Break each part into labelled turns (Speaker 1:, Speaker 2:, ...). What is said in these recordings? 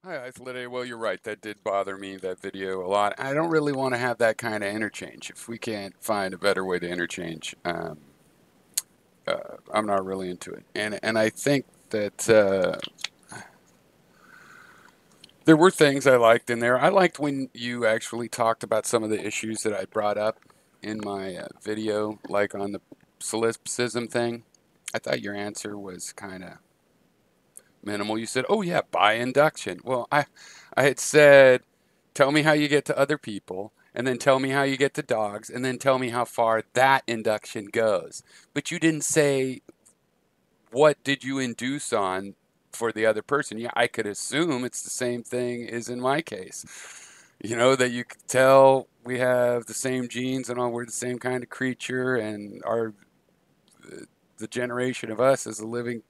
Speaker 1: Hi, Hythloday. Well, you're right. That did bother me, that video, a lot. I don't really want to have that kind of interchange. If we can't find a better way to interchange, I'm not really into it. And I think that there were things I liked in there. I liked when you actually talked about some of the issues that I brought up in my video, like on the solipsism thing. I thought your answer was kind of minimal. You said, "Oh yeah, by induction." Well, I had said, "Tell me how you get to other people, and then tell me how you get to dogs, and then tell me how far that induction goes." But you didn't say what did you induce on for the other person. Yeah, I could assume it's the same thing as in my case. You know, that you could tell we have the same genes and all, we're the same kind of creature, and our the generation of us is a living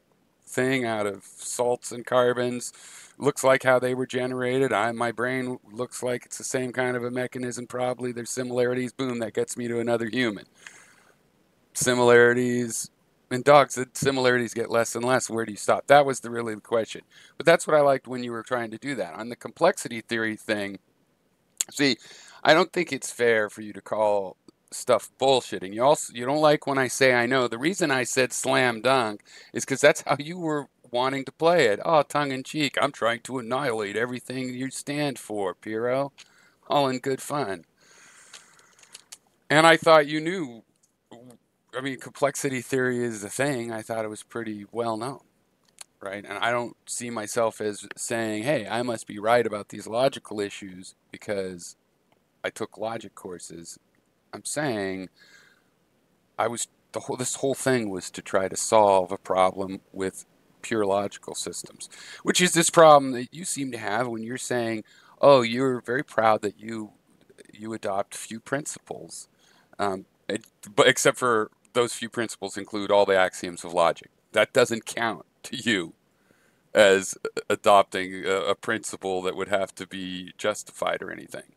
Speaker 1: thing out of salts and carbons. Looks like how they were generated. My brain looks like it's the same kind of a mechanism. Probably there's similarities. Boom, that gets me to another human. Similarities in dogs, the similarities get less and less. Where do you stop? That was really the question. But that's what I liked when you were trying to do that on the complexity theory thing. See, I don't think it's fair for you to call stuff bullshitting. You don't like when I say I know. The reason I said slam dunk is because that's how you were wanting to play it. Oh, tongue in cheek. I'm trying to annihilate everything you stand for, Pyrrho. All in good fun. And I thought you knew. I mean, complexity theory is a thing. I thought it was pretty well known, right? And I don't see myself as saying, hey, I must be right about these logical issues because I took logic courses. I'm saying this whole thing was to try to solve a problem with pure logical systems, which is this problem that you seem to have when you're saying, "Oh, you're very proud that you adopt few principles, but except for those few principles include all the axioms of logic. That doesn't count to you as adopting a principle that would have to be justified or anything."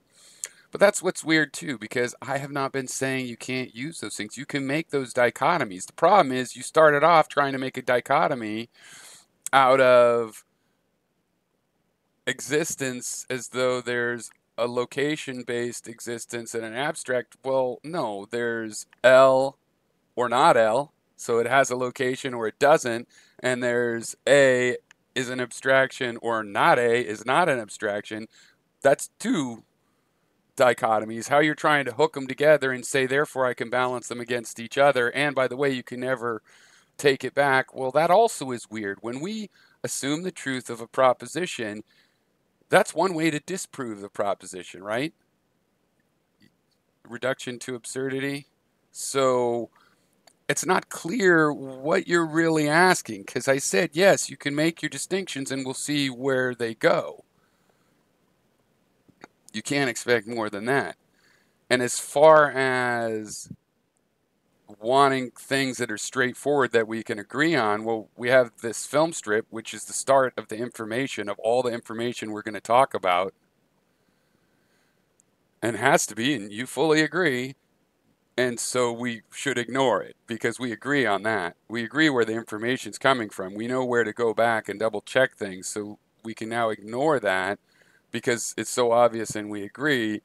Speaker 1: But that's what's weird too, because I have not been saying you can't use those things. You can make those dichotomies. The problem is you started off trying to make a dichotomy out of existence as though there's a location based existence and an abstract. Well, no, there's L or not L. So it has a location or it doesn't. And there's A is an abstraction or not A is not an abstraction. That's two dichotomies, how you're trying to hook them together and say, therefore, I can balance them against each other. And by the way, you can never take it back. Well, that also is weird. When we assume the truth of a proposition, that's one way to disprove the proposition, right? Reduction to absurdity. So it's not clear what you're really asking because I said, yes, you can make your distinctions and we'll see where they go. You can't expect more than that. And as far as wanting things that are straightforward that we can agree on, well, we have this film strip, which is the start of the information of all the information we're going to talk about, and has to be, and you fully agree. And so we should ignore it because we agree on that. We agree where the information's coming from. We know where to go back and double check things. So we can now ignore that because it's so obvious and we agree.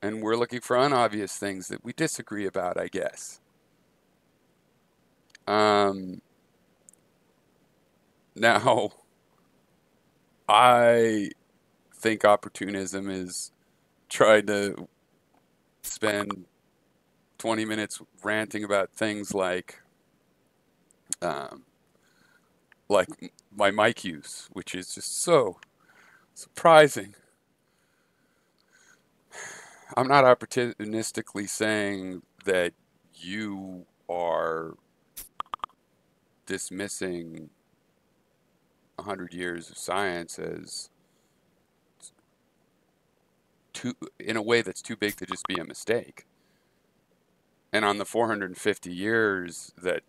Speaker 1: And we're looking for unobvious things that we disagree about, I guess. Um, Now, I think opportunism is trying to spend 20 minutes ranting about things um, like my mic use, which is just so surprising. I'm not opportunistically saying that you are dismissing 100 years of science as too, in a way that's too big to just be a mistake. And on the 450 years that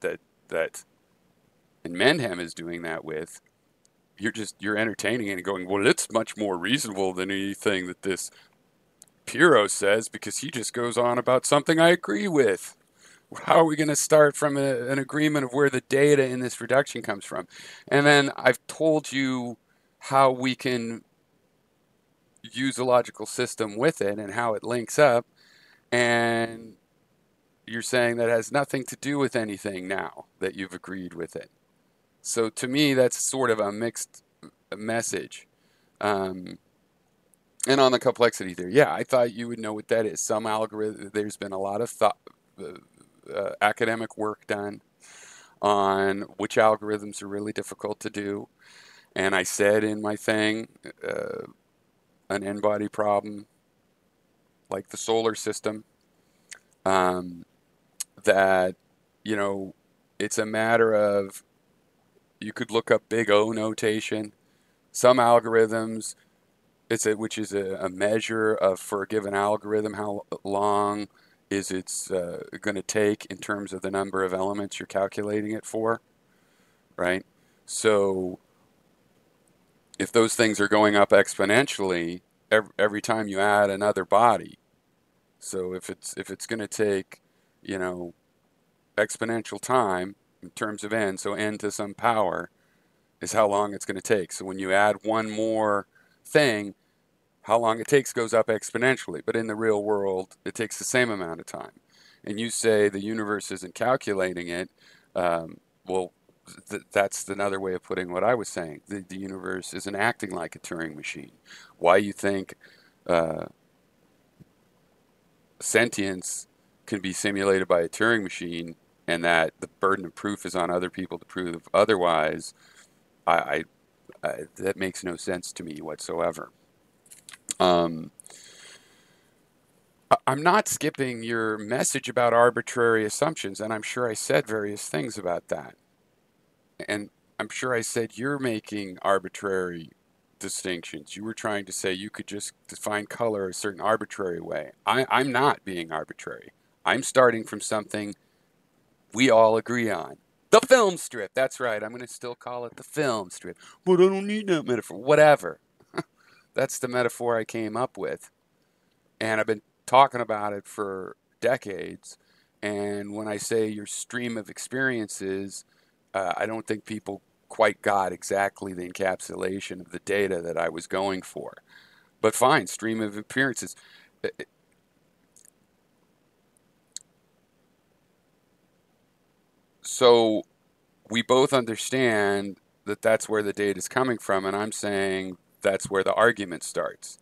Speaker 1: and Mendham is doing that with, you're entertaining it and going, well, it's much more reasonable than anything that this Pyrrho says because he just goes on about something I agree with. How are we going to start from an agreement of where the data in this reduction comes from? And then I've told you how we can use a logical system with it and how it links up, and you're saying that has nothing to do with anything now that you've agreed with it. So to me, that's sort of a mixed message. Um, and on the complexity theory, yeah, I thought you would know what that is. Some algorithm, there's been a lot of academic work done on which algorithms are really difficult to do. And I said in my thing, an n-body problem like the solar system, um, that, you know, it's a matter of, you could look up big O notation. Some algorithms, which is a measure of, for a given algorithm, how long is it's going to take in terms of the number of elements you're calculating it for, right? So if those things are going up exponentially every time you add another body, so if it's going to take, you know, exponential time in terms of n, so n to some power is how long it's going to take. So when you add one more thing, how long it takes goes up exponentially. But in the real world, it takes the same amount of time. And you say the universe isn't calculating it. Well, that's another way of putting what I was saying. The universe isn't acting like a Turing machine. Why you think sentience can be simulated by a Turing machine, and that the burden of proof is on other people to prove otherwise, that makes no sense to me whatsoever. I'm not skipping your message about arbitrary assumptions, and I'm sure I said various things about that. And I'm sure I said you're making arbitrary distinctions. You were trying to say you could just define color a certain arbitrary way. I'm not being arbitrary. I'm starting from something we all agree on. The film strip. That's right. I'm going to still call it the film strip. But I don't need that metaphor. Whatever. That's the metaphor I came up with. And I've been talking about it for decades. And when I say your stream of experiences, I don't think people quite got exactly the encapsulation of the data that I was going for. But fine, stream of appearances. So we both understand that that's where the data is coming from, and I'm saying that's where the argument starts.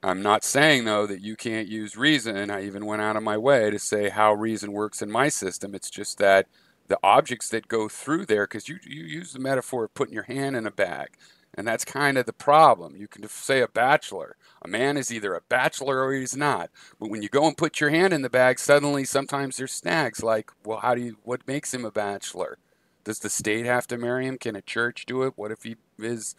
Speaker 1: I'm not saying, though, that you can't use reason. I even went out of my way to say how reason works in my system. It's just that the objects that go through there, because you use the metaphor of putting your hand in a bag, and that's kind of the problem. You can say a bachelor. A man is either a bachelor or he's not. But when you go and put your hand in the bag, suddenly sometimes there's snags like, well, what makes him a bachelor? Does the state have to marry him? Can a church do it? What if his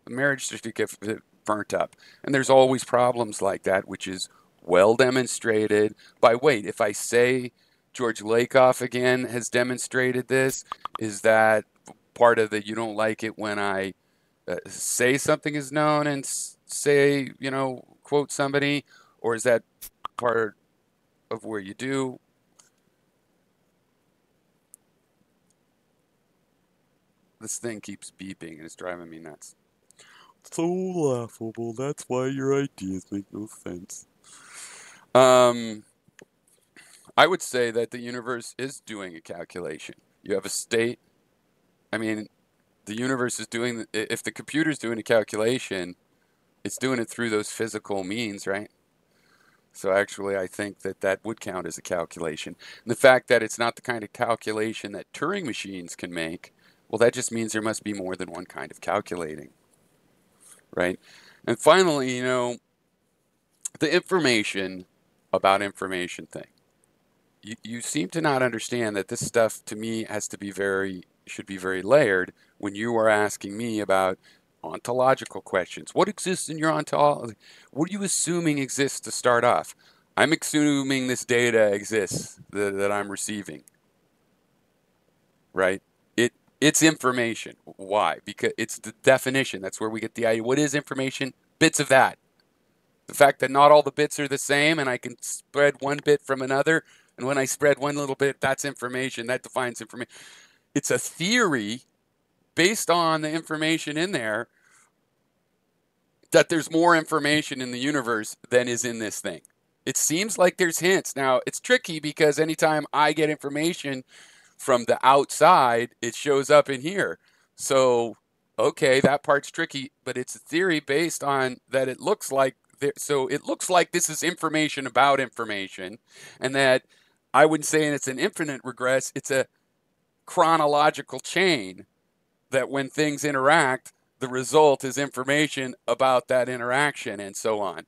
Speaker 1: marriage certificate burnt up? And there's always problems like that, which is well demonstrated by, wait, if I say George Lakoff again has demonstrated this, is that part of the you don't like it when I say something is known and say, quote somebody, or is that part of where you do? This thing keeps beeping and it's driving me nuts. So laughable. That's why your ideas make no sense. I would say that the universe is doing a calculation. You have a state. I mean, the universe is doing, if the computer's doing a calculation, it's doing it through those physical means, right? So actually, I think that would count as a calculation. And the fact that it's not the kind of calculation that Turing machines can make, well, that just means there must be more than one kind of calculating, right? And finally, the information about information thing. You seem to not understand that this stuff, to me, should be very layered when you are asking me about ontological questions. What exists in your ontology? What are you assuming exists to start off? I'm assuming this data exists that I'm receiving, right? It's information. Why? Because it's the definition. That's where we get the idea. What is information? Bits of that. The fact that not all the bits are the same, and I can spread one bit from another, and when I spread one little bit, that's information. That defines information. It's a theory based on the information in there, that there's more information in the universe than is in this thing. It seems like there's hints. Now, it's tricky because anytime I get information from the outside, it shows up in here. So, okay, that part's tricky, but it's a theory based on that it looks like so it looks like this is information about information, and that I wouldn't say it's an infinite regress, it's a chronological chain that when things interact, the result is information about that interaction and so on.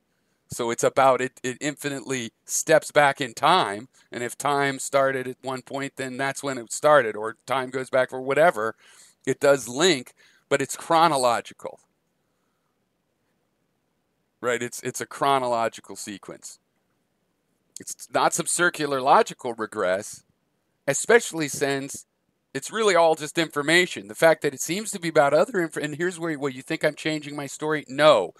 Speaker 1: So it's about it infinitely steps back in time. And if time started at one point, then that's when it started, or time goes back for whatever. It does link, but it's chronological, right? It's a chronological sequence. It's not some circular logical regress, especially since it's really all just information. The fact that it seems to be about other info, and here's where you think I'm changing my story. No,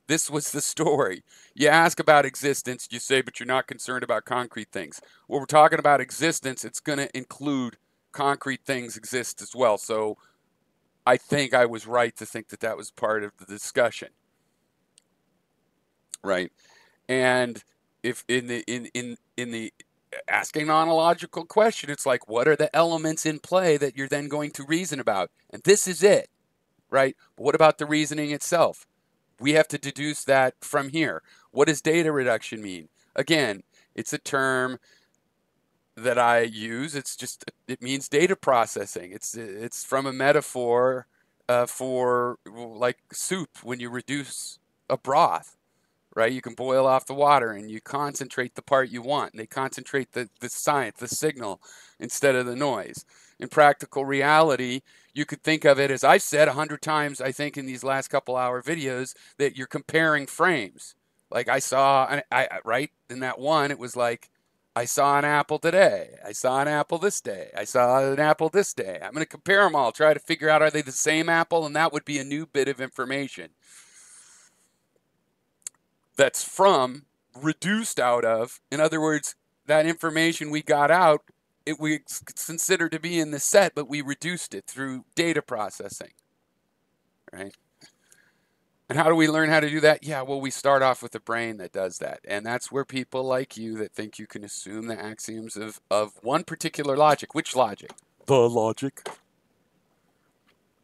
Speaker 1: this was the story. You ask about existence, you say, but you're not concerned about concrete things. When we're talking about existence, it's going to include concrete things exist as well. So I think I was right to think that that was part of the discussion, right? And if in the asking an ontological question, it's like, what are the elements in play that you're then going to reason about? And this is it, right? But what about the reasoning itself? We have to deduce that from here. What does data reduction mean? Again, it's a term that I use. It means data processing. It's from a metaphor for like soup when you reduce a broth, right? You can boil off the water and you concentrate the part you want. And they concentrate the science, the signal, instead of the noise. In practical reality, you could think of it as I've said 100 times, I think, in these last couple hour videos, that you're comparing frames. Like I saw, right in that one, it was like, I saw an apple today. I saw an apple this day. I saw an apple this day. I'm going to compare them all, try to figure out, are they the same apple? And that would be a new bit of information that's from, reduced out of. In other words, that information we got out, it we consider to be in the set, but we reduced it through data processing, right? And how do we learn how to do that? Yeah, well, we start off with a brain that does that. And that's where people like you that think you can assume the axioms of one particular logic. Which logic? The logic.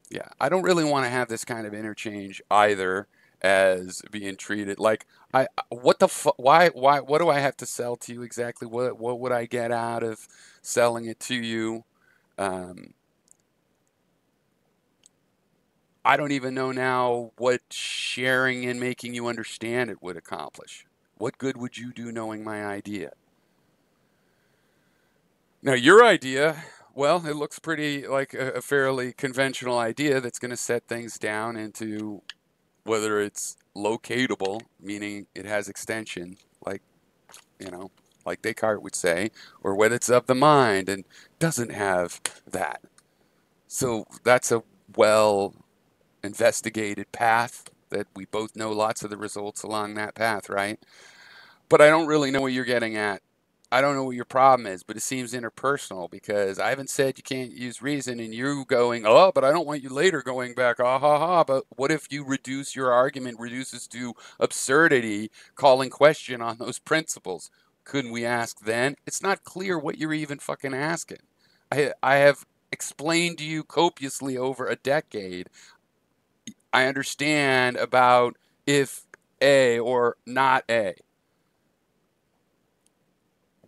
Speaker 1: Yeah, I don't really want to have this kind of interchange either as being treated like what the why what do I have to sell to you exactly? What would I get out of selling it to you? Um, I don't even know now what sharing and making you understand it would accomplish. What good would you do knowing my idea? Now, your idea, well, it looks pretty like a fairly conventional idea that's going to set things down into whether it's locatable, meaning it has extension, like, you know, like Descartes would say, or whether it's of the mind and doesn't have that. So that's a well investigated path that we both know lots of the results along that path, right? But I don't really know what you're getting at. I don't know what your problem is, but it seems interpersonal because I haven't said you can't use reason and you going, oh, but I don't want you later going back, ah ha ha. But what if you reduce your argument, reduces to absurdity, calling question on those principles? Couldn't we ask then? It's not clear what you're even fucking asking. I have explained to you copiously over a decade. I understand about if A or not A.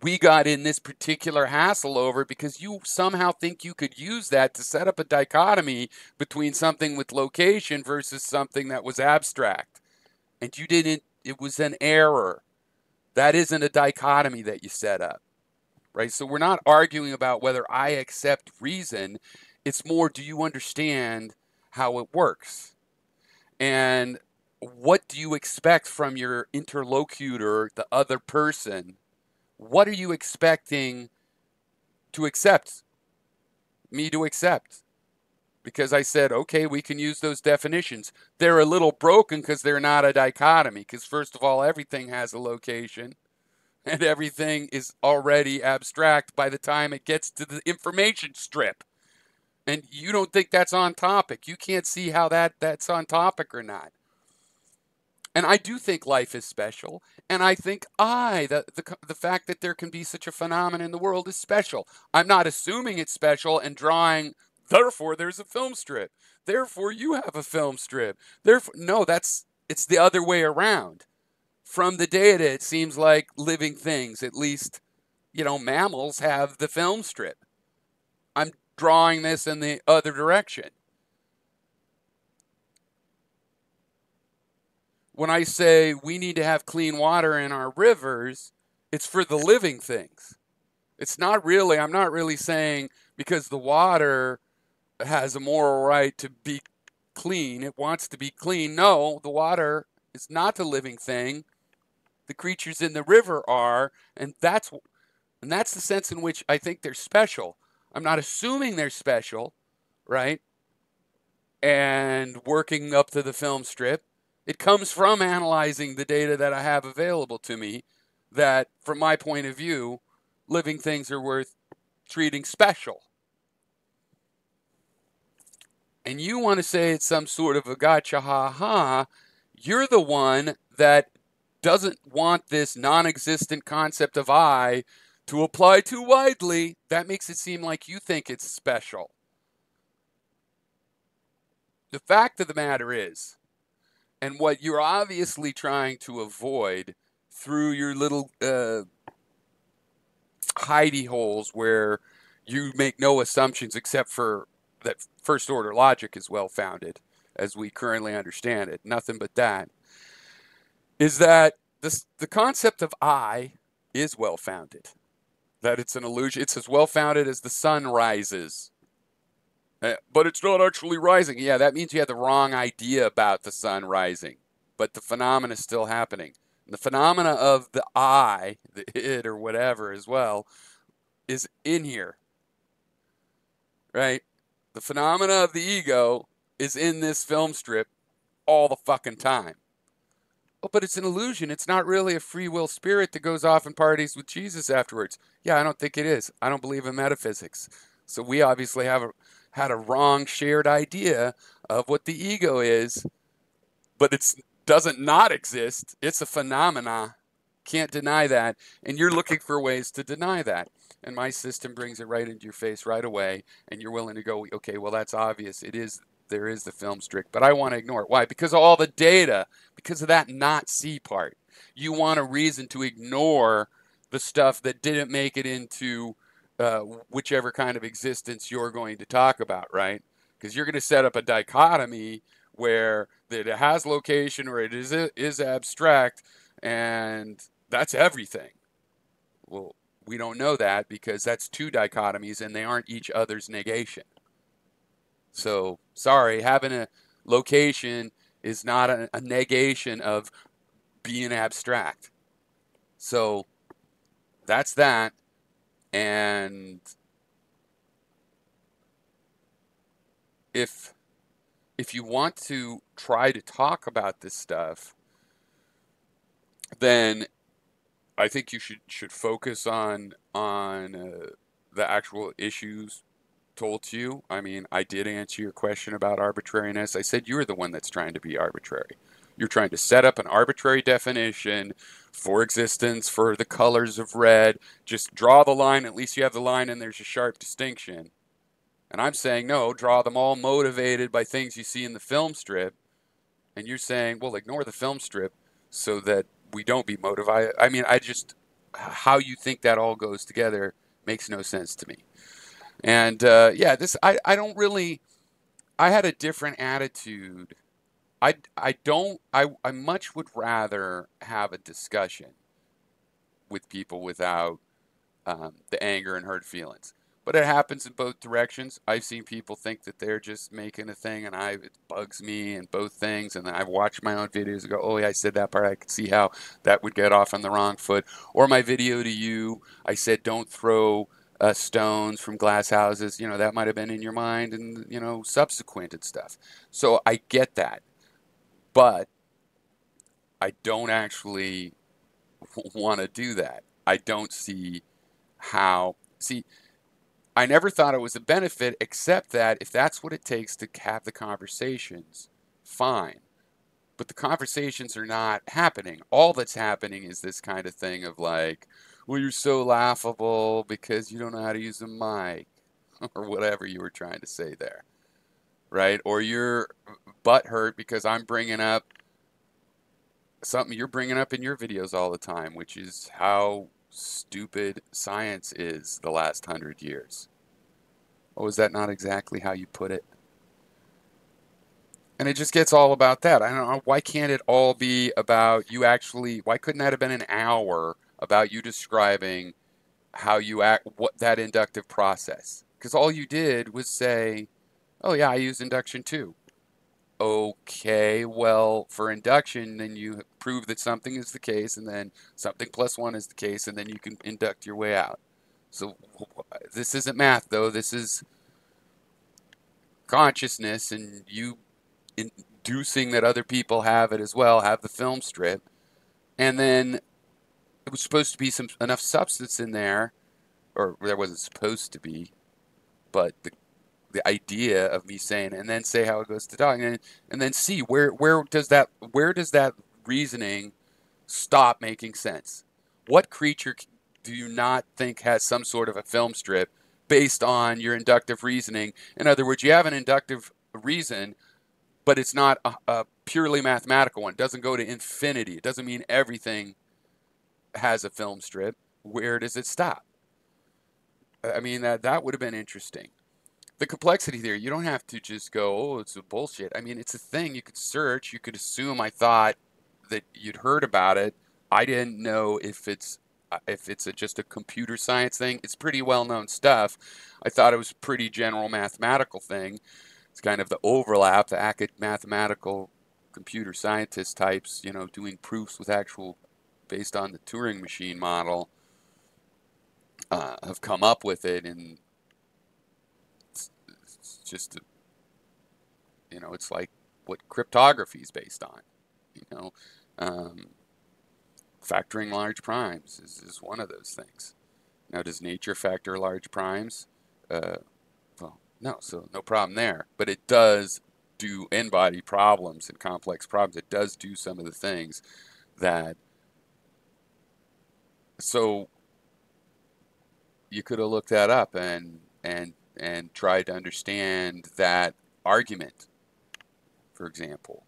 Speaker 1: We got in this particular hassle over because you somehow think you could use that to set up a dichotomy between something with location versus something that was abstract. And you didn't, it was an error. That isn't a dichotomy that you set up, right? So we're not arguing about whether I accept reason. It's more, do you understand how it works? And what do you expect from your interlocutor, the other person? What are you expecting to accept, me to accept? Because I said, okay, we can use those definitions. They're a little broken because they're not a dichotomy. Because first of all, everything has a location and everything is already abstract by the time it gets to the information strip. And you don't think that's on topic. You can't see how that's on topic or not. And I do think life is special, and I think the fact that there can be such a phenomenon in the world is special. I'm not assuming it's special and drawing, therefore there's a film strip. Therefore you have a film strip. Therefore no, it's the other way around. From the data it seems like living things, at least, mammals have the film strip. I'm drawing this in the other direction. When I say we need to have clean water in our rivers, it's for the living things. I'm not really saying because the water has a moral right to be clean, it wants to be clean. No, the water is not the living thing. The creatures in the river are, and that's the sense in which I think they're special. I'm not assuming they're special, right? And working up to the film strip. It comes from analyzing the data that I have available to me that, from my point of view, living things are worth treating special. And you want to say it's some sort of a gotcha, ha ha. You're the one that doesn't want this non existent concept of I to apply too widely. That makes it seem like you think it's special. The fact of the matter is, and what you're obviously trying to avoid through your little hidey holes where you make no assumptions except for that first order logic is well founded, as we currently understand it, nothing but that, is that the concept of I is well founded. That it's an illusion. It's as well founded as the sun rises. But it's not actually rising. Yeah, that means you had the wrong idea about the sun rising. But the phenomena is still happening. And the phenomena of the I, the id or whatever as well, is in here. Right? The phenomena of the ego is in this film strip all the fucking time. Oh, but it's an illusion. It's not really a free will spirit that goes off and parties with Jesus afterwards. Yeah, I don't think it is. I don't believe in metaphysics. So we obviously had a wrong shared idea of what the ego is, but it doesn't not exist. It's a phenomena. Can't deny that. And you're looking for ways to deny that. And my system brings it right into your face right away. And you're willing to go, okay, well, that's obvious. There is the film strip, but I want to ignore it. Why? Because of all the data, because of that not see part. You want a reason to ignore the stuff that didn't make it into whichever kind of existence you're going to talk about, right? Because you're going to set up a dichotomy where it has location or it is abstract, and that's everything. Well, we don't know that because that's two dichotomies and they aren't each other's negation. So, sorry, having a location is not a negation of being abstract. So, that's that. And if you want to try to talk about this stuff, then I think you should focus on the actual issues told to you. I mean, I did answer your question about arbitrariness. I said you're the one that's trying to be arbitrary. You're trying to set up an arbitrary definition for existence, for the colors of red. Just draw the line. At least you have the line and there's a sharp distinction. And I'm saying, no, draw them all motivated by things you see in the film strip. And you're saying, well, ignore the film strip so that we don't be motivated. I mean, how you think that all goes together makes no sense to me. And yeah, I don't really, I had a different attitude. I much would rather have a discussion with people without the anger and hurt feelings. But it happens in both directions. I've seen people think that they're just making a thing, and it bugs me in both things. And then I've watched my own videos and go, oh, yeah, I said that part. I could see how that would get off on the wrong foot. Or my video to you, I said, don't throw stones from glass houses. That might have been in your mind and, subsequent and stuff. So I get that. But I don't actually want to do that. I don't see how. See, I never thought it was a benefit, except that if that's what it takes to have the conversations, fine. but the conversations are not happening. All that's happening is this kind of thing of like, well, you're so laughable because you don't know how to use a mic, or whatever you were trying to say there, right? Or you're butthurt because I'm bringing up something you're bringing up in your videos all the time, which is how stupid science is the last 100 years. Oh, is that not exactly how you put it? And it just gets all about that. I don't know. Why can't it all be about you actually? Why couldn't that have been an hour about you describing how you act, what that inductive process? Because all you did was say, oh, yeah, I use induction too. Okay, well, for induction, then you prove that something is the case, and then something plus one is the case, and then you can induct your way out. So this isn't math, though. This is consciousness, and you inducing that other people have it as well, have the film strip, and then it was supposed to be some enough substance in there, or there wasn't supposed to be, but the idea of me saying, and then say how it goes to dog, and then see where does that reasoning stop making sense? What creature do you not think has some sort of a film strip based on your inductive reasoning? In other words, you have an inductive reason, but it's not a purely mathematical one. It doesn't go to infinity. It doesn't mean everything has a film strip. Where does it stop? I mean, that would have been interesting. The complexity there, you don't have to just go, oh, it's a bullshit. I mean, it's a thing. You could search. You could assume I thought that you'd heard about it. I didn't know if it's just a computer science thing. It's pretty well known stuff. I thought it was a pretty general mathematical thing. It's kind of the overlap, the mathematical computer scientist types, doing proofs with actual based on the Turing machine model, have come up with it, and it's just it's like what cryptography is based on. You know, um, Factoring large primes is one of those things. Now, does nature factor large primes? Uh, well, no, so no problem there. But it does do n-body problems and complex problems. It does do some of the things that. So you could have looked that up and tried to understand that argument, for example,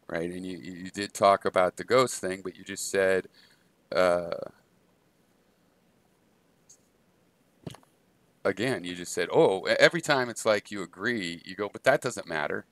Speaker 1: right? And you did talk about the ghost thing, but you just said, again, you just said, oh, every time it's like you agree, you go, but that doesn't matter.